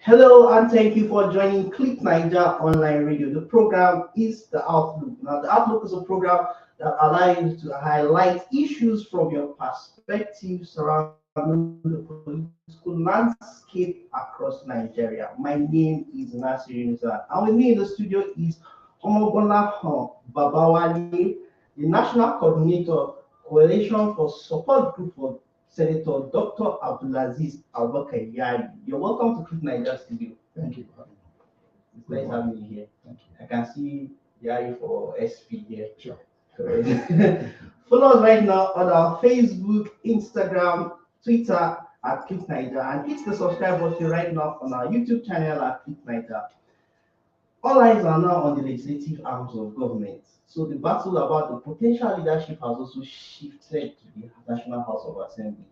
Hello and thank you for joining Click Naija online radio. The program is the Outlook. Now, the Outlook is a program that allows you to highlight issues from your perspective surrounding the political landscape across Nigeria. My name is Nasir Yunusa. And with me in the studio is Omogbolahan Babawale, the National Coordinator, Coalition for Support Group for Senator Dr. Abdulaziz Abubakar Yari. You're welcome to Click Naija Studio. Thank you for having me. It's nice having you here. Thank you. I can see Yari for SP here. Sure. Follow us right now on our Facebook, Instagram, Twitter at Click Naija, and hit the subscribe button right now on our YouTube channel at Click Naija. All eyes are now on the legislative arms of government. So the battle about the potential leadership has also shifted to the National House of Assembly.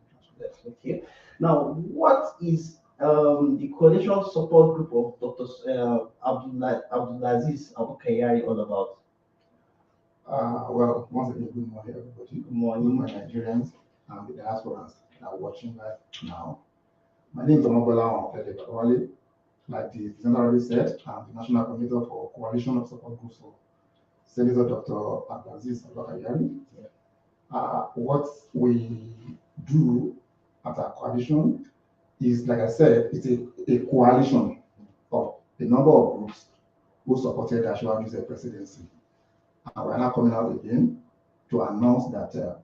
Okay. Now, what is the coalition support group of Dr. Abdulaziz Abubakar all about? Well, once again, good morning, everybody. Good morning. Good morning, Nigerians and the diasporans that are watching right now. My name is Omogbolahan Babawale. Like the presenter already said, I'm the National Coordinator for Coalition of Support Groups for Senator Dr. Aziz Yari. What we do at our coalition is, like I said, it's a coalition of a number of groups who supported the Ashwabi's presidency. And we're now coming out again to announce that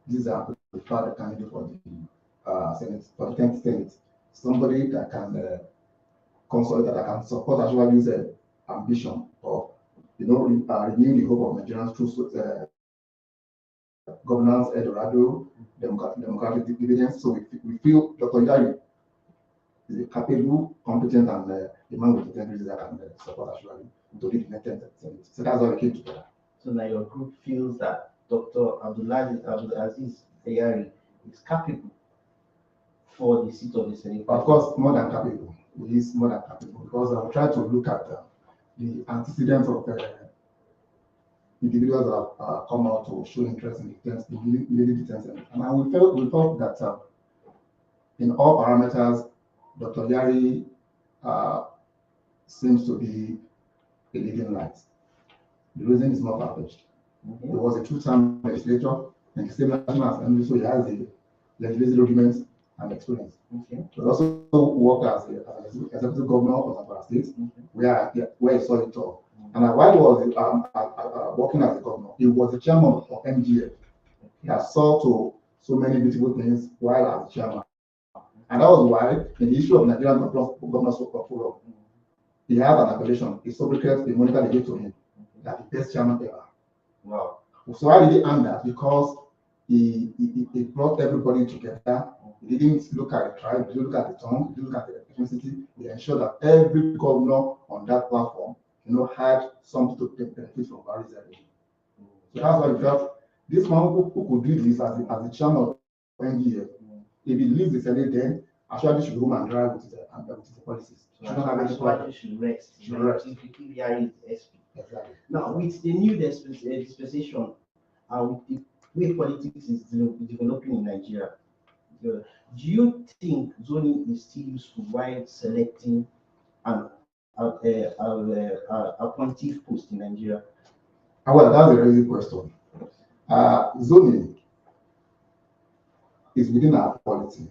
these are the preferred candidate for the Senate, for the 10th Senate. Somebody that can consolidate, that can support Ashwabi's ambition of, renewing the hope of Nigerians through governance, Eldorado, democratic dividends. So we feel Dr. Yari is a capable, competent, and a man with integrity that can support Ashwabi to lead the 10th Senate. So that's why we came together. So now your group feels that Dr. Abdulaziz Yari is capable for the seat of the Senate. Of course, more than capable. He is more than capable because I will try to look at the antecedents of individuals that have come out to show interest in the Senate. And we felt that in all parameters, Dr. Yari seems to be a leading light. The reason is not far-fetched. He was a two-term legislator in the same National Assembly, so he has the legislative documents and experience. He also worked as an executive governor of Zamfara State, where he saw it all. And while he was working as a governor, he was the chairman of MGF. He has saw to so many beautiful things while as chairman. And that was why, in the issue of Nigerian Governors Forum, he has an appellation, a sobriquet, a moniker they gave to him, that the best chairman ever. Wow. So why did he earn that? Because he brought everybody together. He didn't look at the tribe, he didn't look at the tongue, he didn't look at the ethnicity. He ensured that every governor on that platform, had something to benefit from various areas. So that's why we felt this man who could do this as the chairman of NGF, if he leaves the Senate, then Ashwabi should go and drive with his policies. Ashwabi should rest. If Yari is SP. Exactly. Now, with the new dispensation and with the way politics is developing in Nigeria, do you think zoning is still useful while selecting an appointive post in Nigeria? Well, that's a very good question. Zoning is within our policy.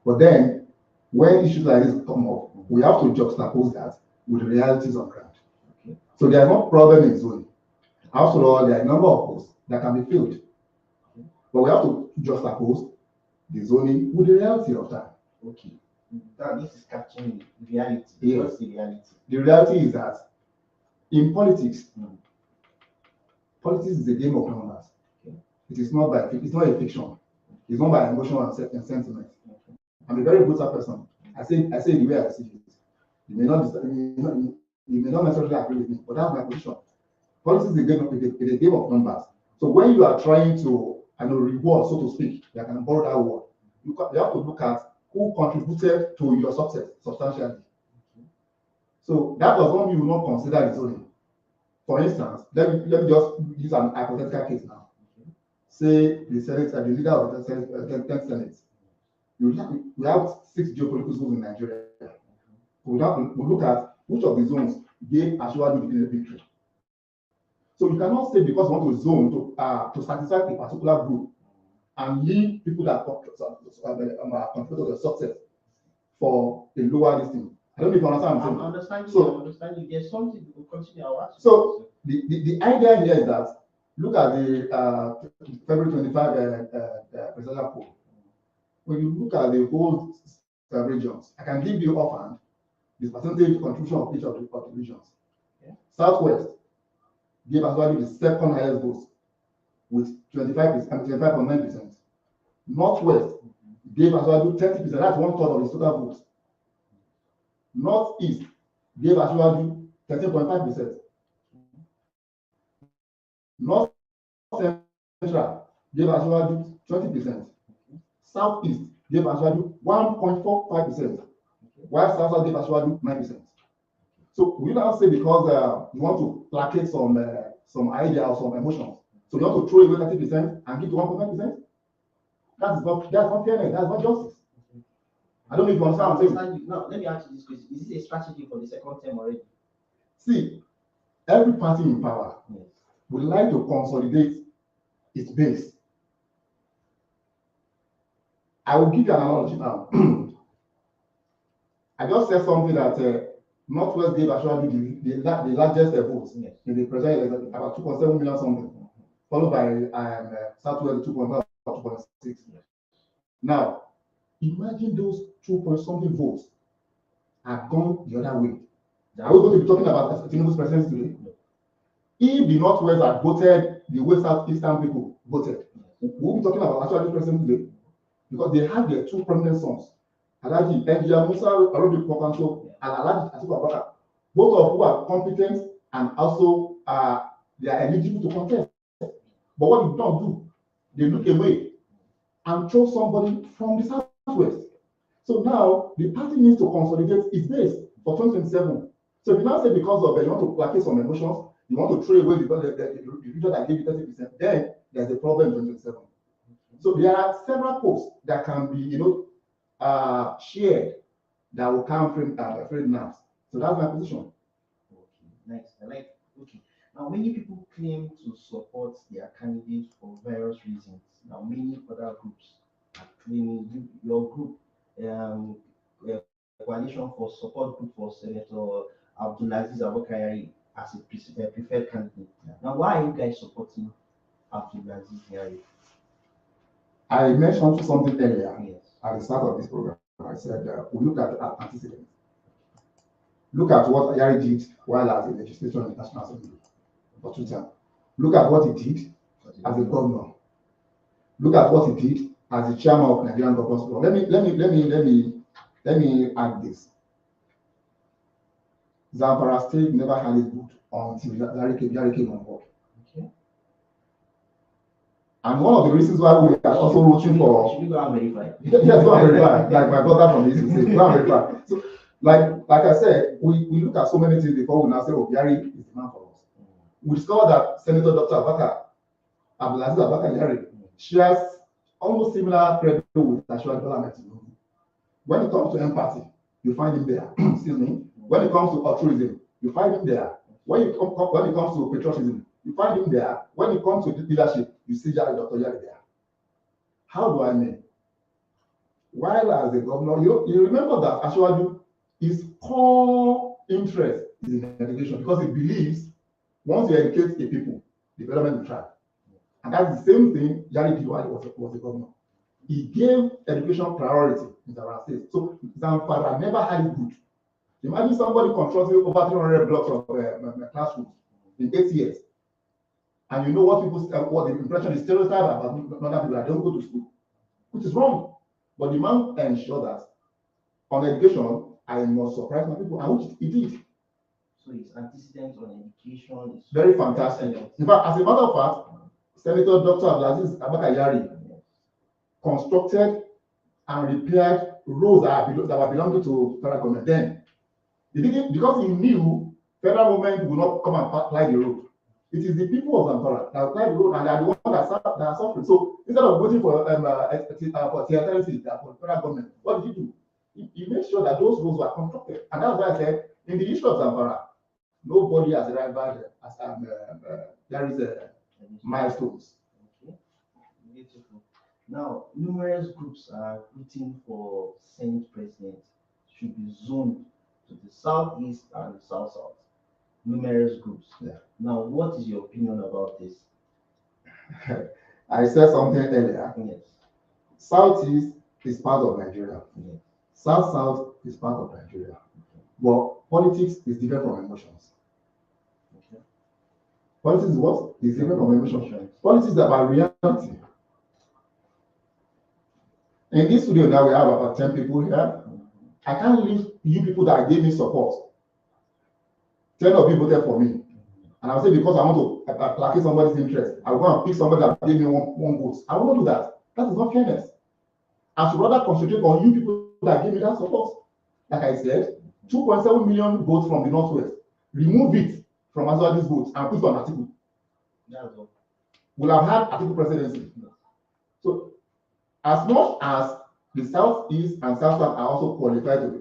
But then, when issues like this come up, we have to juxtapose that with the realities on ground. So there is no problem in zoning. After all, there are a number of posts that can be filled. But we have to juxtapose the zoning with the reality of that. Okay. This is capturing reality. Yes. What's the reality? The reality is that in politics, politics is a game of numbers. It is not it's not a fiction. It's not by emotion and sentiment. I'm a very brutal person. I say the way I see it. You may not necessarily agree with me, but that's my position. Politics is a game of numbers. So when you are trying to reward, so to speak, you can borrow that word. You have to look at who contributed to your success substantially. So that does not mean you will not consider the zoning. For instance, let me just use an hypothetical case now. Say the Senate, the leader of the 10th Senate. We have 6 geopolitical zones in Nigeria. we look at which of the zones gave Ashwadu the victory. So you cannot say because you want to zone to satisfy a particular group and leave people that contribute to the success for a lower listing. I don't know if you understand what I'm saying. I'm understanding. So, I'm understanding. There's something we will continue our. So the idea here is that look at the February 25 presidential poll. When you look at the whole regions, I can give you offhand the percentage contribution of each of the regions. Yeah. Southwest gave actually the second highest votes with 25.9%. Northwest gave actually 30%. That's 1/3 of the total votes. Northeast gave actually 13.5%. North Central gave actually 20%. Southeast gave actually 1.45%. While South gave actually 9%. So we now say because you want to placate some idea or some emotions, so you want to throw away 30% and give to 1.5%. That's not fairness. That's not justice. I don't know if you understand what I'm saying. No, let me ask you this question: is this a strategy for the second term already? See, every party in power would like to consolidate its base. I will give you an analogy now. I just said something that Northwest gave actually the largest votes in the presidential election, about 2.7 million something, followed by Southwest 2.5 or 2.6. Now, imagine those 2-point-something votes have gone the other way. Are we going to be talking about Tinubu's presidency today? If the Northwest had voted the way Southeastern people voted, we'll be talking about actually president today. Because they had their two prominent sons, Alhaji Engineer Musa Arabic Pokanso and Alhaji Abubakar, both of who are competent and also they are eligible to contest. But what they don't do, they look away and chose somebody from the Southwest. So now the party needs to consolidate its base for 2027. So if you now say because of you want to placate some emotions, you want to throw away the region that gave you 30%, then there's a problem in 2027. So there are several posts that can be, shared that will calm afraid nerves. So that's my position. Okay, nice. Okay. Now, many people claim to support their candidates for various reasons. Now, many other groups are claiming your group, coalition for support group for Senator Abdul Aziz Yari as a preferred candidate. Now, why are you guys supporting Abdul Aziz Yari? I mentioned something earlier at the start of this program. I said we look at the antecedents. Look at what Yari did while as a legislator in the National Assembly for 2 terms. Look at what he did as a governor. Look at what he did as the chairman of Nigerian Governors Forum. Let me add this. Zamfara State never had it good until Yari came on board. And one of the reasons why we are also looking for. Should we go and verify? Yes, go and verify. Like my brother from the East will say, go and verify. So, like I said, we look at so many things before we now say, oh, Yari is the man for us. We discovered that Senator Dr. Abdul Aziz Yari shares almost similar credit with Ashwadu. When it comes to empathy, you find him there. Excuse me. When it comes to altruism, you find him there. When it comes to patriotism, you find him there. When it comes to leadership, you see Dr. Yari there. How do I mean? While as the governor, you remember that Ashwadu, his core interest is in education because he believes once you educate the people, development will thrive. And that's the same thing Yari did while he was a governor. He gave education priority in our state. So Zamfara never had it good. Imagine somebody controlling over 300 blocks of classrooms in 8 years. And you know what what the impression is stereotype about other people that don't go to school, which is wrong. But the man ensured that on education, I must surprise my people, and which he did. So his antecedents on education is very fantastic. In fact, as a matter of fact, Senator Dr. Aziz Yari constructed and repaired roads that were belonging to federal government. Then he did it because he knew federal government would not come and apply the road. It is the people of Zamfara that apply the road, and they are the ones that are suffering. So instead of waiting for theatricity for federal government, what did he do? he made sure that those roads were constructed. And that's why I said, in the issue of Zamfara, nobody has arrived as there is milestones. Okay, beautiful. Now, numerous groups are rooting for Senate President should be zoned to the southeast and the south-south. Numerous groups. Yeah. Now, what is your opinion about this? I said something earlier. Yes. Southeast is part of Nigeria. Yes. South-south is part of Nigeria. But politics is different from emotions. Okay. Politics is what? Is different from emotions. Politics is about reality. In this studio now, we have about 10 people here. I can't leave you people that gave me support. 10 of you voted for me. And I'll say because I want to placate somebody's interest, I'll go and pick somebody that gave me one vote. I will not do that. That is not fairness. I should rather concentrate on you people that gave me that support. Like I said, 2.7 million votes from the Northwest. Remove it from Aziz votes and put it on Atiku. We'll have had Atiku presidency. So, as much as the Southeast and South-South are also qualified to be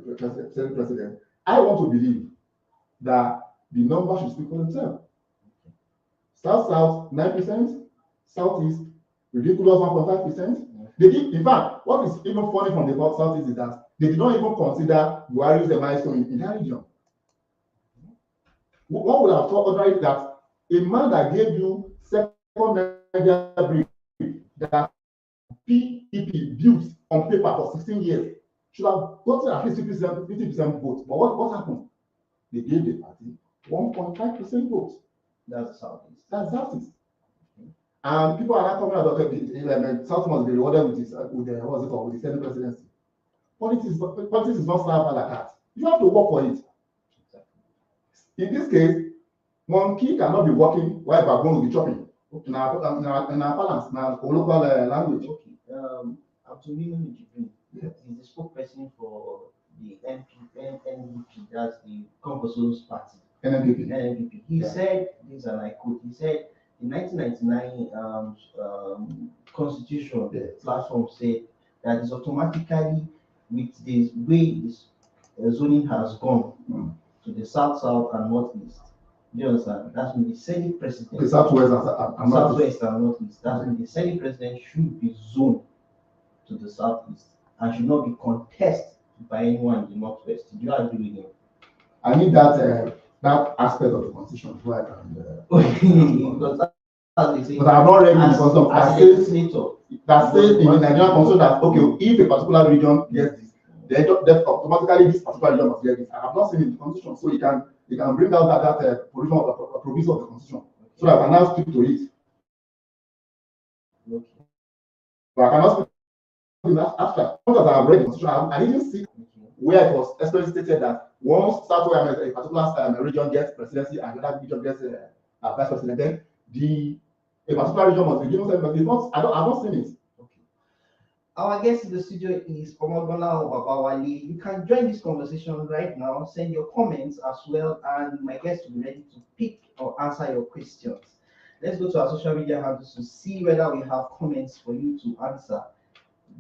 president, I want to believe that the numbers should speak for themselves. South-South, 9%, Southeast, ridiculous 1.5%. They did, in fact, what is even funny from the Southeast is that they did not even consider Buhari as a milestone in that region. One would have thought otherwise that a man that gave you second Naija brief that PEP built on paper for 16 years should have gotten at least 50% vote. But what happened? They gave the party 1.5% vote. That's Southeast. That's Southeast. And people are not coming out of the South must be rewarded with the Senate presidency. Politics is not served like that. You have to work for it. In this case, monkey cannot be working while baboon will be chopping. In our balance, in our local language. Okay. Abdul, yes. Is the spokesperson for the NPP, that's the Congress's party. NPP. He said this, and I quote. He said, the 1999 Constitution platform said that is automatically with the way this zoning has gone to the south and northeast. Do you understand? That's when the Senate president. The southwest and northeast. That's when the Senate president should be zoned to the southeast and should not be contested by anyone in the northwest. Do you agree with him? I need that aspect of the constitution before I can. But I have not read the constitution. That says in the Nigerian constitution that okay, if a particular region gets this, then automatically this particular region must get this. I have not seen it in the constitution, so you can bring out that provision of the constitution, so that I can now speak to it. Okay. But I cannot speak to that after. Because I have read the constitution, I didn't see where it was especially stated that once Southwest a particular region gets presidency and another region gets vice president, then a particular region must be given something. I've not seen it. Okay. Our guest in the studio is Omogbolahan or Babawale. You can join this conversation right now. Send your comments as well, and my guest will be ready to pick or answer your questions. Let's go to our social media handles to see whether we have comments for you to answer.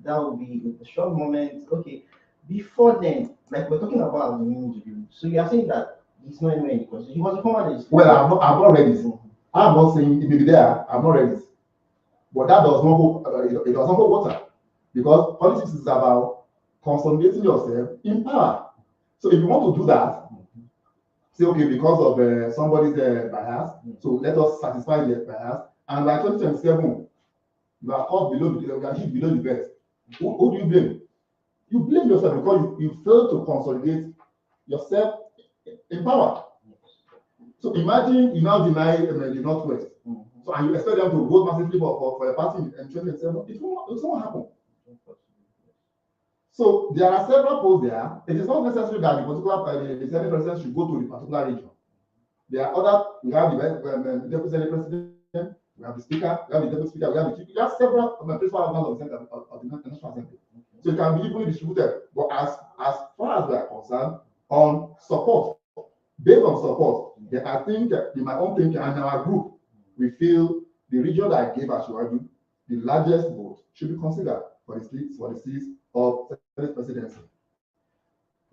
That will be a short moment. Okay. Before then, like we're talking about the new interview. So you are saying that he's not anywhere in the constitution. He was a former legislator. Well, I've not read it. I'm not saying it may be there. I've not read it. But that does not hold, it does not hold water. Because politics is about consolidating yourself in power. So if you want to do that, say, okay, because of somebody's bias, so let us satisfy their bias. And by 2027, you are caught below the belt. Who do you blame? You blame yourself because you failed to consolidate yourself in power. So imagine you now deny the Northwest. So and you expect them to vote massively for a party in 2027. It won't happen. So there are several polls there. It is not necessary that the Senate president should go to the particular region. There are other. We have the deputy Senate president. We have the speaker. We have the deputy speaker. We have several principal organs of the National Assembly. So it can be equally distributed. But as far as we are concerned, on support, based on support, I think in my own thinking and in our group, we feel the region that I gave Ashwaju, the largest vote should be considered for the seats of Senate presidency.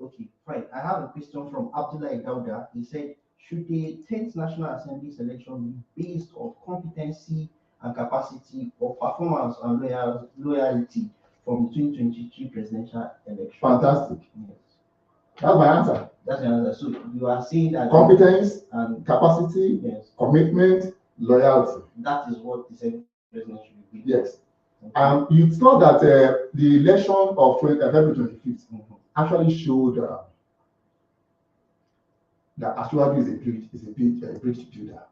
Okay, fine. I have a question from Abdul. He said, should the 10th National Assembly selection be based on competency and capacity or performance and loyalty from the 2023 presidential election? Fantastic. Yes. That's my answer. That's the answer. So you are saying that Competence, and capacity, yes, commitment, loyalty. that is what the second president should be. Yes. Okay. It's not that the election of February 25th actually showed that Ashwadu is a bridge builder.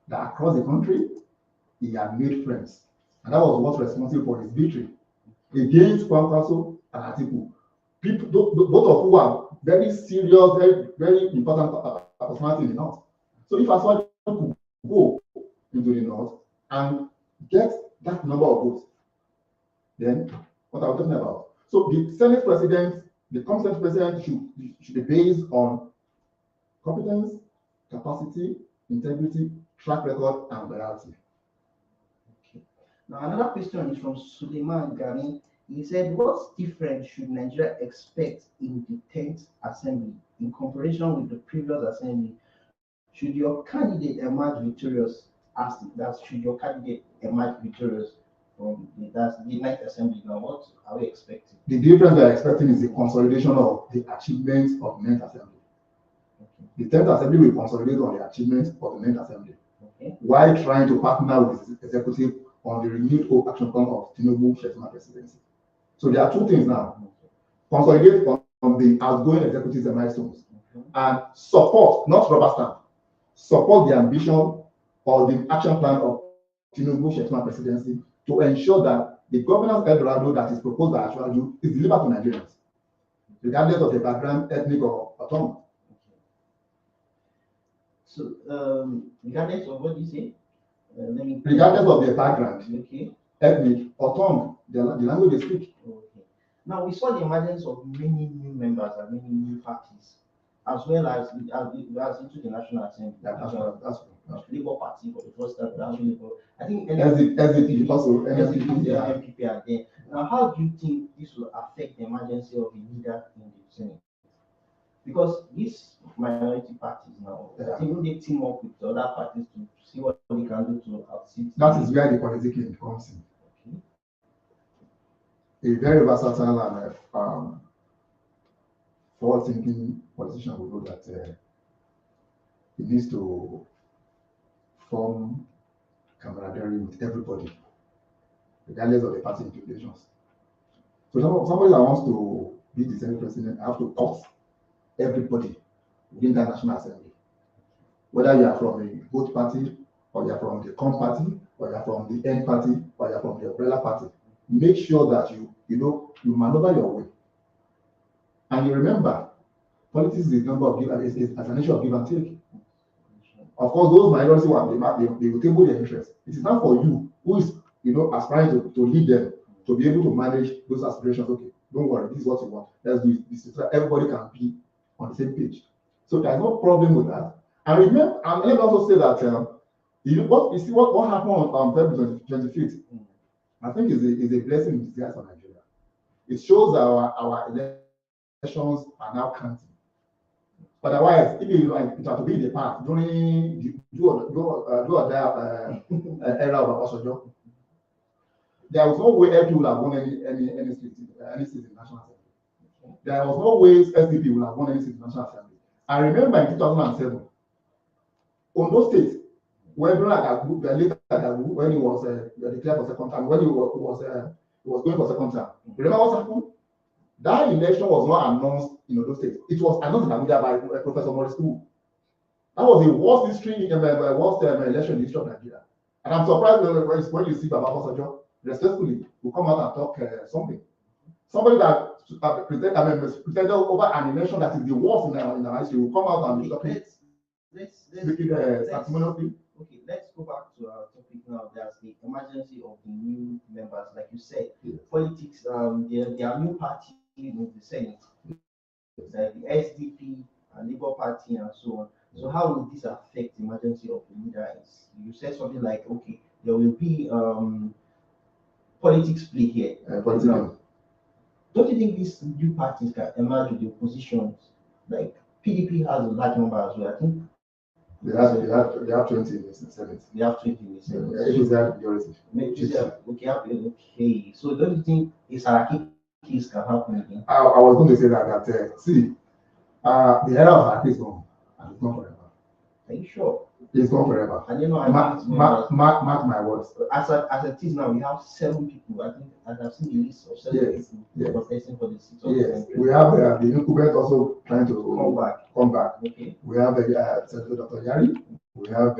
That across the country, he had made friends. And that was what's responsible for his victory against Kwankwaso and Atiku. People, both of who are very serious, very important personality in the north. So if Ashwadu could go into the north and get that number of votes, then what are we talking about? So the Senate president, the competent president should be based on competence, capacity, integrity, track record, and loyalty. Okay. Now another question is from Suleiman Gani. He said, what difference should Nigeria expect in the 10th Assembly in comparison with the previous Assembly? Should your candidate emerge victorious? Should your candidate emerge victorious from that's the 9th Assembly? Now, what are we expecting? The difference we are expecting is the consolidation of the achievements of the 9th Assembly. Okay. The 10th Assembly will consolidate on the achievements of the 9th Assembly, okay, while trying to partner with the executive on the renewed action plan of Tinubu Shettima presidency. So there are two things now. Consolidate on the outgoing executives and milestones, and support, not rubber stamp, support the ambition or the action plan of Tinubu Shettima presidency to ensure that the governance Eldorado that is proposed by Ashwaju is delivered to Nigerians, regardless of the background, ethnic or tongue. So, regardless of what you say, regardless of their background, okay, ethnic or tongue, the language they speak. Okay. Now we saw the emergence of many new members and many new parties, as well as into the National Assembly. That's Labour Party for the first time. I think SDP also MPP are there. Now, how do you think this will affect the emergency of a leader in the Senate? Because these minority parties now, I think they team up with the other parties to see what they can do to outseat. That is where the politicking comes in. Okay. A very versatile and forward-thinking politician will know that he needs to form camaraderie with everybody, regardless of the party implications. So somebody that wants to be the Senate president have to cut everybody within the National Assembly. Whether you are from a vote party, or you are from the COM party, or you are from the N party, or you are from the umbrella party, make sure that you maneuver your way. And you remember, politics is a an issue of give and take. Of course, those minorities they will table their interests. It is not for you who is aspiring to lead them to be able to manage those aspirations. Okay, don't worry, this is what you want. Let's do it. This is so everybody can be on the same page. So there's no problem with that. And remember, and let me also say that what happened on February 25th, I think is a blessing in disguise for Nigeria. It shows our elections are now counting. Otherwise, if you it had to be in the past during the era of Obasanjo, there was no way FP would have won any seat in the National Assembly. There was no way SDP would have won any seat in the National Assembly. I remember in 2007, Ondo State, when he was declared for second time, when he was going for second term, remember what happened? That election was not announced in Ondo State. It was announced in Abuja by Professor Morris School. That was the worst election in the history of Nigeria. And I'm surprised when you see Babawale respectfully will come out and talk something. Somebody that presented over an election that is the worst in our history will come out and talk. Let's go back to our topic now. There's the emergency of the new members, like you said. Yes. Politics. There are new parties in the Senate, like the SDP and Labour Party and so on. So how will this affect the emergency of the leaders? You said something like, okay, there will be politics play here. don't you think these new parties can emerge with the oppositions? Like PDP has a large number as well. I think they have 20 in the Senate. they have 20 in the Senate. It is their majority. Okay. So don't you think a Saraki case can happen again? I was going to say that see, the era of Saraki is gone, and it's gone forever. Are you sure? It's gone forever. And you know, mark my words. As it is now, we have 7 people. I think I've seen the list of 7 people contesting for the seat of the Senate. We have the incumbent also trying to come back. Okay. We have Senator Dr. Yari. We have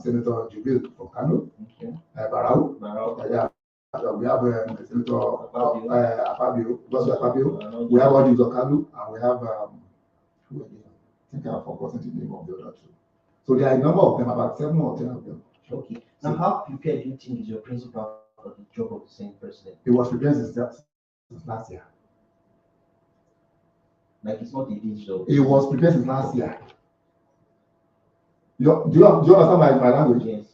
Senator Jubil from Kano. Okay. Barau. We have Senator Afabio. We have Aziz Okalu, and we have who again? I think I've forgotten the name of the other two. So there are a number of them, about 7 or 10 of them. Okay. Now, how prepared do you think is your principal for the job of the Senate president? He was prepared since last year. Like it's not a digital. He was prepared since last year. Do you understand my language? Yes.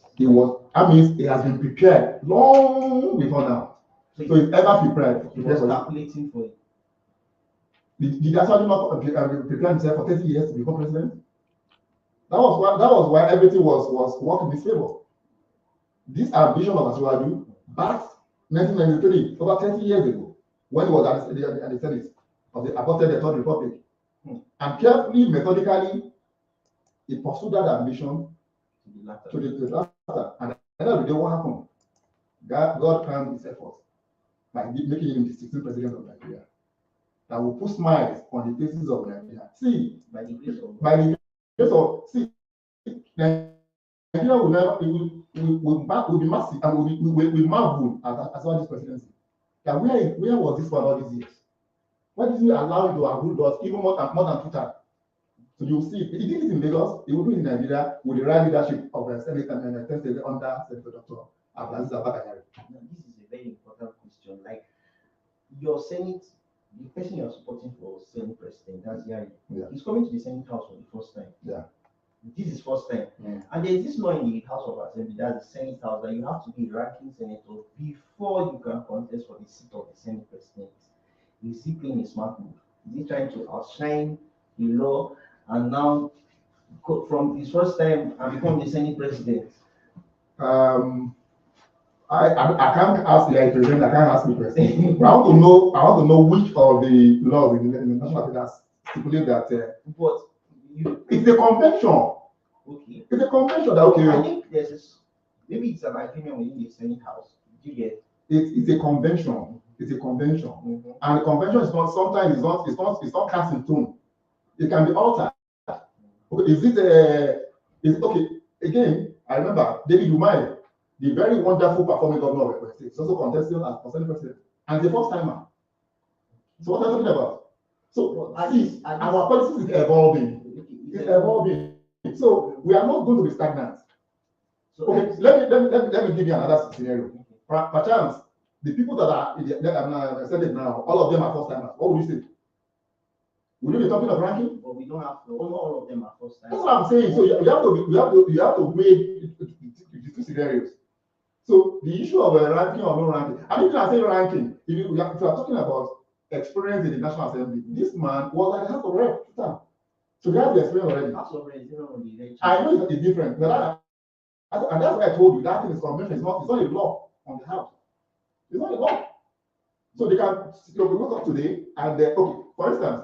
That means he has been prepared long before now. So he's ever prepared. He was calculating for it. Did actually not prepare himself for 30 years to become president? That was why everything was working in his favor. This ambition of Asiwaju back 1993, over 30 years ago, when he was at the Senate of the aborted the Third Republic. And carefully, methodically, he pursued that ambition to the latter. And at the end of the day, what happened? God crowned his efforts by making him the 16th president of Nigeria. That will put smiles on the faces of Nigeria. See, by the grace of Nigeria will be massive and will marvel as well this presidency. That where was this for all these years? Why did you allow him to rule us even more than 2 times? So you see, if he did it in Lagos, he would do it in Nigeria with the right leadership of the Senate and the Senate under Senator Dr. Abubakar. This is a very important question. Like your Senate, the person you're supporting for Senate president, that's Yari. Yeah. He's coming to the Senate House for the first time. Yeah. This is first time. Yeah. And there's this law in the House of Assembly, that's the Senate House, that you have to be a ranking senator before you can contest for the seat of the Senate president. Is he playing a smart move? Is he trying to outshine the law and now from his first time and become the Senate president? I can't ask the president. I can't ask the president. But I want to know which of the laws in the national affairs stipulate that. But it's a convention. Okay. It's a convention that okay. I think maybe it's an agreement within the Senate House. Did you get? It's a convention. It's a convention, and the convention is not sometimes it's not cast in stone. It can be altered. Okay, is it okay? Again, I remember David Umahi, the very wonderful performing governor of Ekwe State, is also contesting as for Senate president, and the first timer. So what are you talking about? So our policy is evolving. It's evolving. So we are not going to be stagnant. So okay, let me give you another scenario. Perchance the people that are Senate now, all of them are first timers. What would you say? Would you be talking of ranking? But we don't have all of them are first timers. That's what I'm saying. So you have to weigh the 2 scenarios. So the issue of ranking or no ranking. I mean, when I say ranking, if you are talking about experience in the National Assembly, this man was at the House of Rep. So he has the experience already. House of Rep is different. I know it's different, but and that's why I told you that thing is convention. It's not a law on the House. It's not a law. So they can look up today and okay, for instance,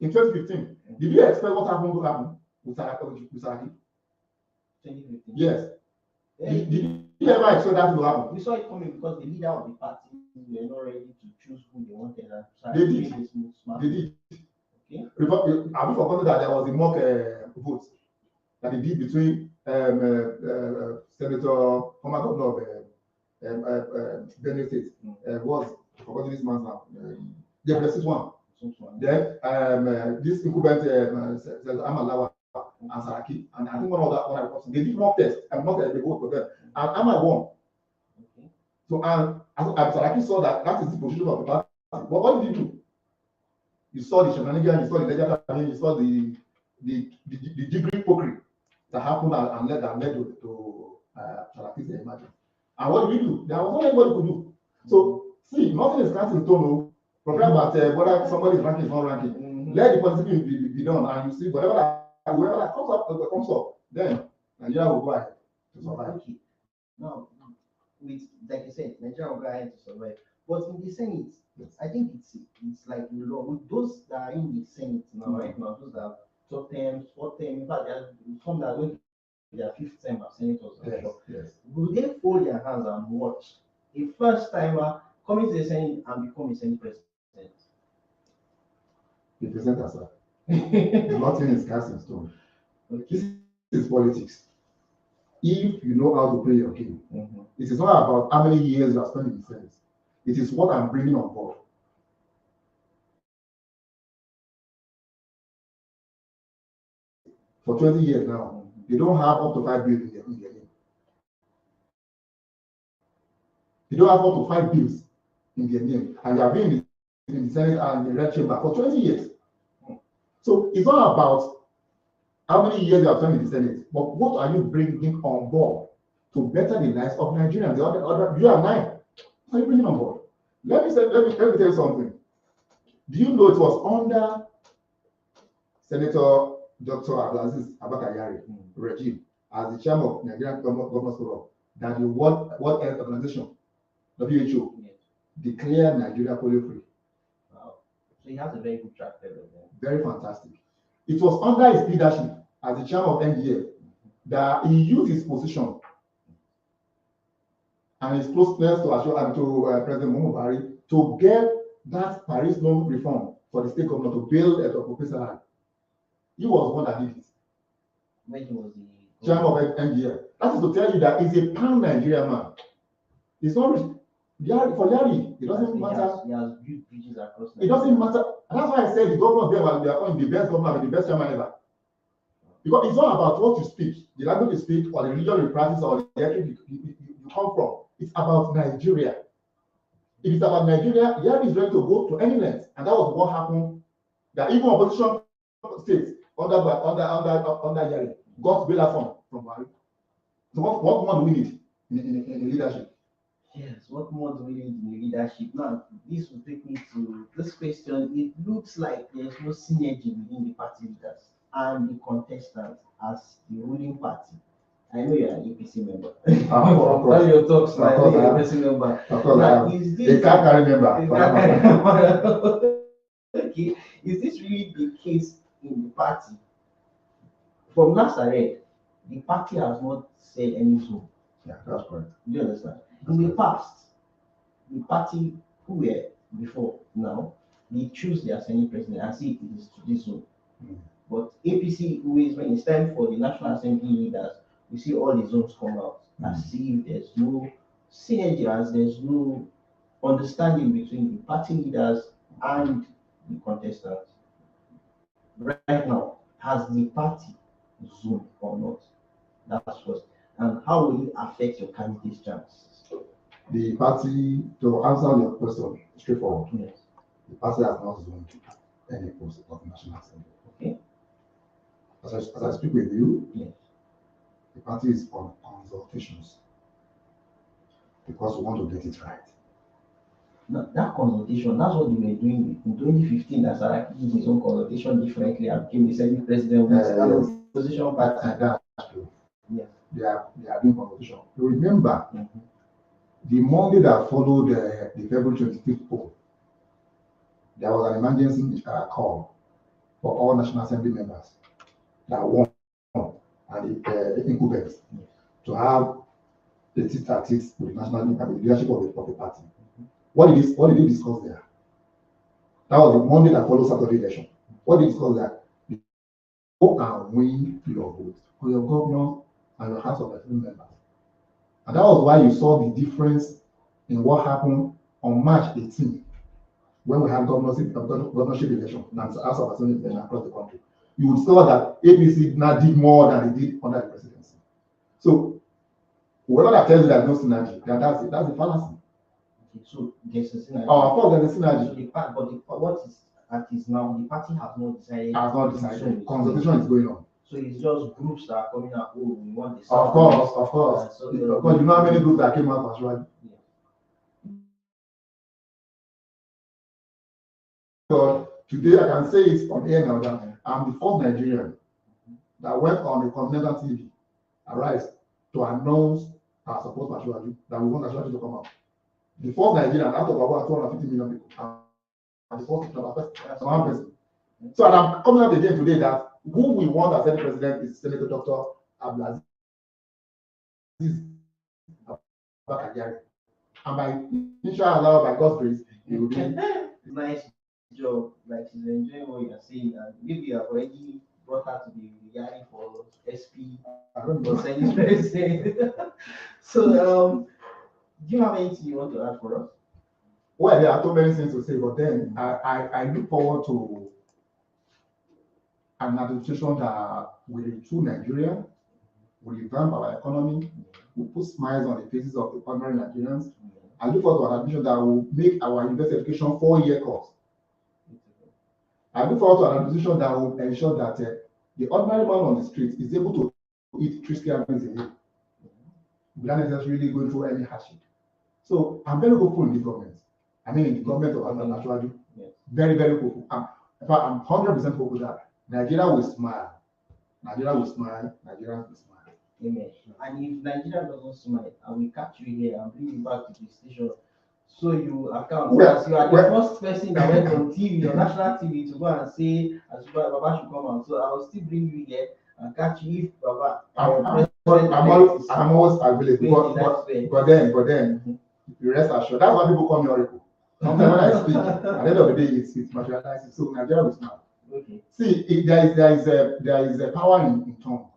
in 2015, did you expect what happened to happen with Saraki? 2015. Yes. Did you ever expect that to happen? We saw it coming because the leader of the party were not ready to choose who they wanted. They did. Okay. Have you forgotten that there was a mock vote that they did between Senator former governor of Benue State was forgotten this man's name. The president one. Then this incumbent Amalawa and Saraki, and I think one of that they did mock test and not the vote for them, and Ama won. Okay. So and Saraki saw that is the position of the party. But what did you do? You saw the shenanigans, you saw the Naija, you saw the degree pokery that happened and led to Saraki's emergence. And what did we do? There was not anybody could do. So See, nothing is cast in stone. Forget about whether somebody is ranking is not ranking. Let the positive be done, and you see whoever that comes up, then Nigeria will go ahead to survive. Okay. Now, with like you said, Nigeria will go ahead to survive. But in the Senate, I think it's like the law with those that are in the Senate now, right now, those that have 2 terms, 4 terms, in fact, there are some that are going to their 5th term as senators. Yes. Will they fold their hands and watch a first timer coming to the Senate and become a Senate president? The presenter, sir. Nothing is cast in stone. Okay. This is politics. If you know how to play your game, it is not about how many years you have spent in the Senate. It is what I'm bringing on board. For 20 years now, they don't have up to 5 bills in their name. They don't have up to 5 bills in their name, and they have been in the Senate and in the Red Chamber for 20 years. So it's not about how many years you have spent in the Senate, but what are you bringing on board to better the lives of Nigerians? The other you and I, what are you bringing on board? Let me tell you something. Do you know it was under Senator Dr. Aziz Abubakar Yari regime as the chairman of Nigerian Governors Forum that the World Health Organization, WHO, declared Nigeria polio free. Wow. So he has a very good track record. Very fantastic. It was under his leadership as the chairman of NGF that he used his position and his closeness to President Omogbolahan to get that Paris loan reform for the state government to build a professor. He was one that did it. When he was the chairman of NGF. That is to tell you that he's a pan-Nigerian man. It's not for Yari. It doesn't matter. He has built bridges across Nigeria. It doesn't matter. And that's why I said the government there was the best governor and the best chairman ever. Because it's not about what you speak, the language you speak, or the religion you practice, or the ethnic you come from. It's about Nigeria. If it's about Nigeria, Yari is ready to go to any length, and that was what happened. That even opposition states under Yari got bailout from Buhari. So what more do we need in leadership? Yes, what more do we need in leadership? Now, this will take me to this question. It looks like there's no synergy within the party leaders and the contestants as the ruling party. I know you're an APC member. From all your talks, I know you're an APC member. Of course, is this a carry member. Okay, is this really the case in the party? From last I read, the party has not said any so. Yeah, that's correct. Do you understand? In the past, the party who were before now, they choose their Senate president and say it is to this zone. But APC always, when it's time for the National Assembly leaders, we see all the zones come out as if there's no synergy, as there's no understanding between the party leaders and the contestants. Right now, has the party zone or not? That's first. And how will it affect your candidate's chances? The party, to answer your question straightforward, Yes. the party has not zoned any post of the National Assembly. Okay. As I speak with you, Yes. the party is on consultations because we want to get it right. Now, that consultation, that's what they were doing in 2015. That's Saraki did his own consultation differently and became the Senate president with an opposition party. That's true. Yes. They are doing consultation. You remember, the Monday that followed the February 25th poll, there was an emergency call for all National Assembly members that won and the incumbents to have the tit-for-tat with the national leadership of the party. What did they discuss there? That was the Monday that followed Saturday election. What did they discuss there? Go and win your vote for your governor and your House of Assembly members. And that was why you saw the difference in what happened on March 18th when we had governorship election and House of Assembly election across the country. You would saw that APC now did more than they did under the presidency. So whoever that tells you that no synergy, that's a fallacy. Okay, so there's a synergy. Of course, there's a synergy. So what is now, the party has not decided. Has not decided. Consultation is going on. So it's just groups that are coming out. Oh, we want this. Of course. So you know how many groups that came out actually? God, today I can say it on air now that I'm the first Nigerian that went on a continental TV, Arise, to announce our support for Ashwaju, that we want Ashwaju to come out. The first Nigerian out of about 250 million people, and the first one person. So and I'm coming out again today that who we want as Senate President is Senator Dr. Abdul, Abubakar, Yari. And by inshallah, by God's grace, he will be. Nice job. Like she's enjoying what you're saying, and maybe you have already brought her to the Yari for SP for Senate President. So, do you have anything you want to add for us? Well, there are too many things to say, but then I look forward to an administration that will improve Nigeria, will revamp our economy, will put smiles on the faces of the ordinary Nigerians. I look forward to an administration that will make our university education 4-year course. I look forward to an administration that will ensure that the ordinary man on the street is able to eat 3 square meals a day without necessarily going through any hardship. So I'm very hopeful in this government. I mean, in the government of Ashwaju, very, very hopeful. In fact, I'm 100% hopeful that Nigeria will smile. Nigeria will smile. Nigeria will smile. Amen. And if Nigeria doesn't smile, I will catch you here and bring you back to the station. So you account as you are the first person that went on TV, on national TV, to go and say as Baba should come out. So I will still bring you here and catch you if Baba. I'm always available. But then, you rest assured. That's why people call me Oracle. Sometimes when I speak, at the end of the day, it's materializing. So Nigeria will smile. Okay. See, there is a power in tongue.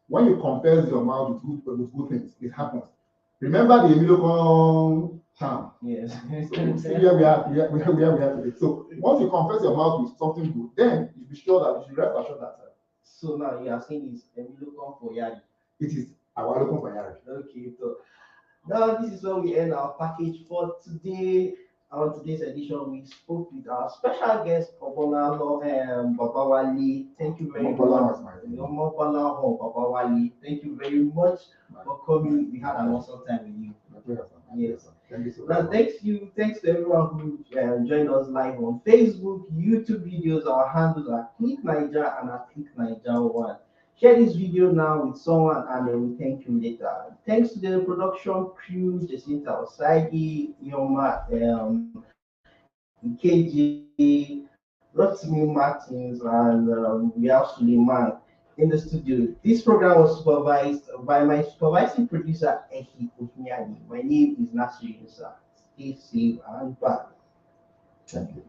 When you confess your mouth with good things, it happens. Remember the Emilio town. Yes. So see where we are today. So once you confess your mouth with something good, then you be sure that you should rest assured that. So now you are saying it's Emilio for Yari. It is our local for Yari. Okay, so now this is where we end our package for today. On today's edition, we spoke with our special guest, Omogbolahan Babawale. Thank you very much. Omogbolahan Babawale. Thank you very much for coming. We had an awesome time with you. Yes. Thank you so much. Thanks to everyone who joined us live on Facebook, YouTube videos. Our handles are Click Naija and Click Naija 1. Share this video now with someone and then we thank you later. Thanks to the production crew, Jacinta Osagi, Yoma, KJ, Rotimi Martins, and we have Suleiman in the studio. This program was supervised by my supervising producer, Eki Kufinyani. My name is Nasri Insa. Stay safe and bye. Thank you.